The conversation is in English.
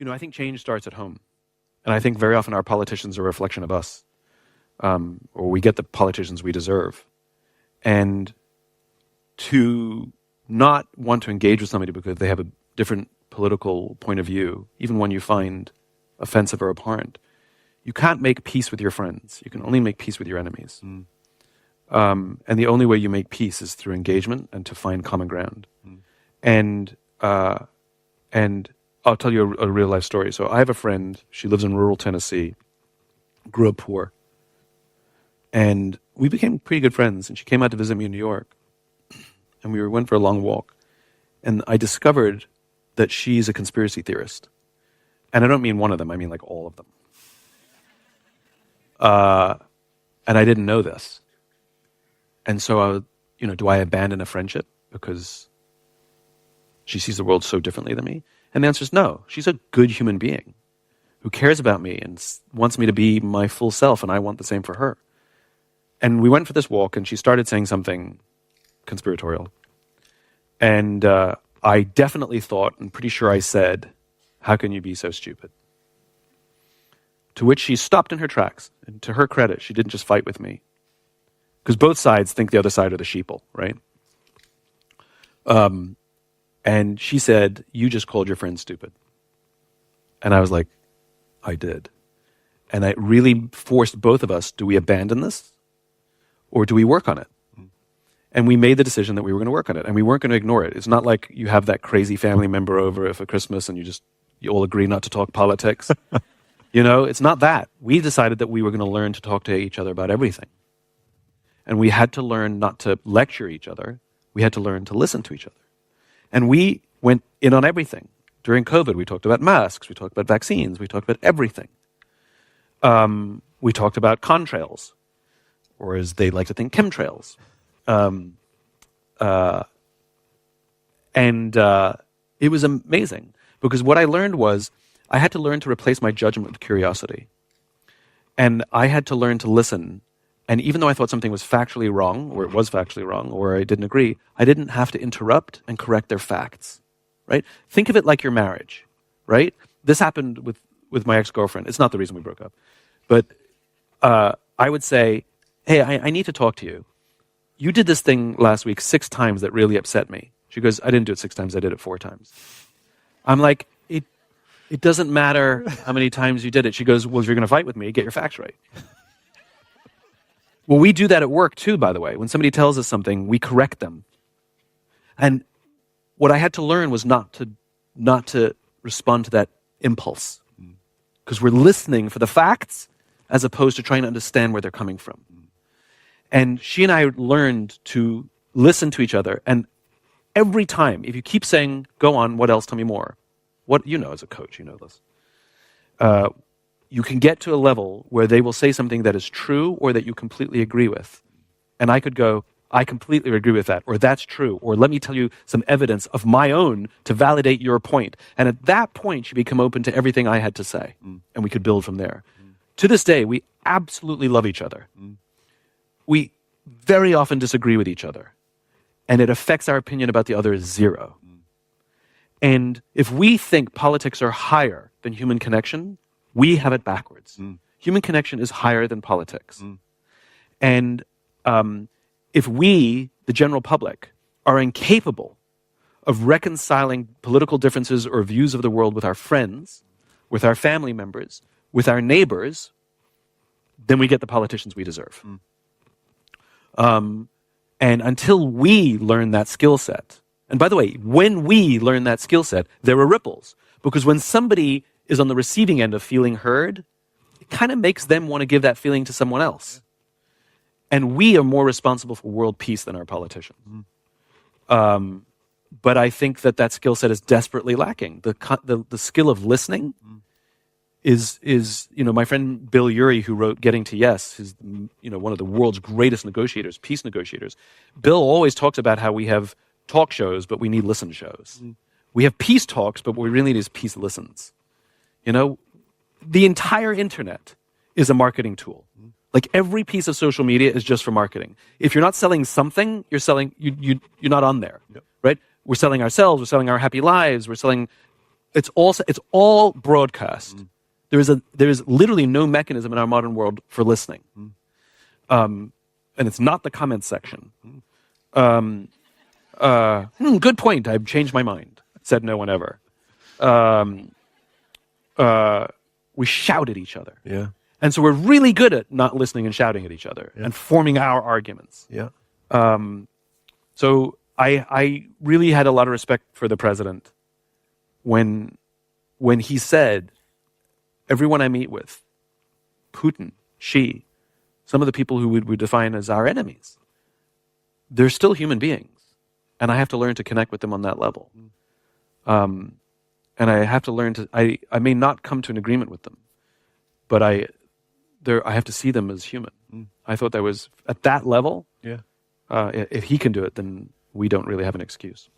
I think change starts at home. And I think very often our politicians are a reflection of us, or we get the politicians we deserve. And to not want to engage with somebody because they have a different political point of view, even one you find offensive or abhorrent, you can't make peace with your friends. You can only make peace with your enemies. And the only way you make peace is through engagement and to find common ground. And I'll tell you a real life story. So I have a friend, she lives in rural Tennessee, grew up poor. And we became pretty good friends. And she came out to visit me in New York. And we went for a long walk. And I discovered that she's a conspiracy theorist. And I don't mean one of them, I mean like all of them. And I didn't know this. And so, do I abandon a friendship because she sees the world so differently than me? And the answer is no. She's a good human being who cares about me and wants me to be my full self, and I want the same for her. And we went for this walk, and she started saying something conspiratorial. And I definitely thought, and pretty sure I said, "How can you be so stupid?" To which she stopped in her tracks. And to her credit, she didn't just fight with me. Because both sides think the other side are the sheeple, right? And she said, "You just called your friend stupid." And I was like, I did. And it really forced both of us, do we abandon this? Or do we work on it? And we made the decision that we were going to work on it. And we weren't going to ignore it. It's not like you have that crazy family member over for Christmas and you all agree not to talk politics. It's not that. We decided that we were going to learn to talk to each other about everything. And we had to learn not to lecture each other. We had to learn to listen to each other. And we went in on everything. During COVID, we talked about masks, we talked about vaccines, we talked about everything. We talked about contrails, or as they like to think, chemtrails. It was amazing, because what I learned was I had to learn to replace my judgment with curiosity. And I had to learn to listen. And even though I thought something was factually wrong, or it was factually wrong, or I didn't agree, I didn't have to interrupt and correct their facts, right? Think of it like your marriage, right? This happened with my ex-girlfriend. It's not the reason we broke up. But I would say, "Hey, I need to talk to you. You did this thing last week 6 times that really upset me." She goes, "I didn't do it 6 times, I did it 4 times. I'm like, it doesn't matter how many times you did it. She goes, "Well, if you're going to fight with me, get your facts right." Well, we do that at work too, by the way. When somebody tells us something, we correct them. And what I had to learn was not to respond to that impulse. Because we're listening for the facts as opposed to trying to understand where they're coming from. And she and I learned to listen to each other. And every time, if you keep saying, "Go on, what else? Tell me more." As a coach, you know this. You can get to a level where they will say something that is true or that you completely agree with. And I could go, "I completely agree with that," or "That's true," or "Let me tell you some evidence of my own to validate your point." And at that point, you become open to everything I had to say. And we could build from there. To this day, we absolutely love each other. We very often disagree with each other. And it affects our opinion about the other 0. And if we think politics are higher than human connection, we have it backwards. Human connection is higher than politics. And if we, the general public, are incapable of reconciling political differences or views of the world with our friends, with our family members, with our neighbors, then we get the politicians we deserve. And until we learn that skill set, and by the way, when we learn that skill set, there are ripples. Because when somebody is on the receiving end of feeling heard, it kind of makes them want to give that feeling to someone else. And we are more responsible for world peace than our politicians. But I think that skill set is desperately lacking. The skill of listening is my friend Bill Urey, who wrote Getting to Yes, is one of the world's greatest negotiators, peace negotiators. Bill always talks about how we have talk shows, but we need listen shows. We have peace talks, but what we really need is peace listens. The entire internet is a marketing tool. Like every piece of social media is just for marketing. If you're not selling something, you're not on there, right? We're selling ourselves, we're selling our happy lives, we're selling it's all broadcast. There is literally no mechanism in our modern world for listening, and it's not the comments section. Good point. I've changed my mind. Said no one ever. We shout at each other. Yeah. And so we're really good at not listening and shouting at each other and forming our arguments. Yeah. So I really had a lot of respect for the president when he said, everyone I meet with, Putin, Xi, some of the people who we define as our enemies, they're still human beings. And I have to learn to connect with them on that level. And I have to learn to, I may not come to an agreement with them, but I have to see them as human. I thought that was, at that level, Yeah. If he can do it, then we don't really have an excuse.